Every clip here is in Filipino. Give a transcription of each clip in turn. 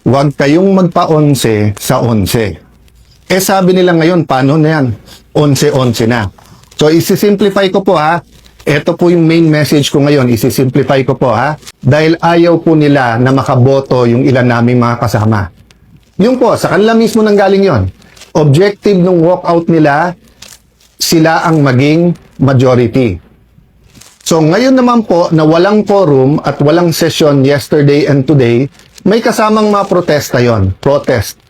huwag kayong magpa-11 sa 11. Eh sabi nila ngayon, paano na yan? 11-11 na. So isi-simplify ko po ha. Ito po yung main message ko ngayon. Isi-simplify ko po ha. Dahil ayaw po nila na makaboto yung ilan naming mga kasama. Yung po, sa kanila mismo nanggaling yon. Objective ng walkout nila, sila ang maging majority. So ngayon naman po na walang quorum at walang session yesterday and today, may kasamang mga protesta yon. Protest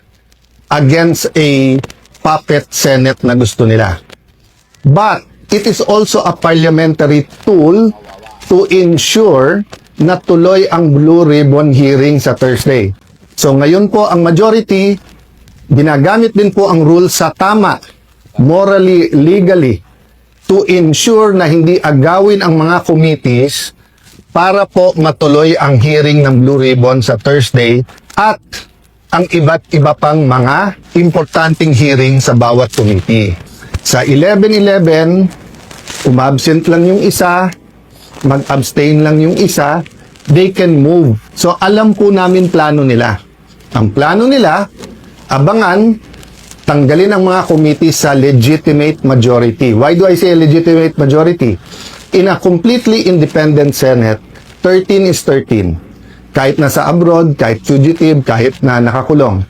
against a puppet Senate na gusto nila. But it is also a parliamentary tool to ensure na tuloy ang Blue Ribbon hearing sa Thursday. So ngayon po ang majority, ginagamit din po ang rule sa tama, morally, legally, to ensure na hindi agawin ang mga committees para po matuloy ang hearing ng Blue Ribbon sa Thursday at ang iba't iba pang mga importanteng hearing sa bawat committee. Sa 11-11, umabsent lang yung isa, mag-abstain lang yung isa, they can move. So alam po namin plano nila. Ang plano nila, abangan, tanggalin ang mga committee sa legitimate majority. Why do I say legitimate majority? In a completely independent Senate, 13 is 13. Kahit nasa abroad, kahit fugitive, kahit na nakakulong.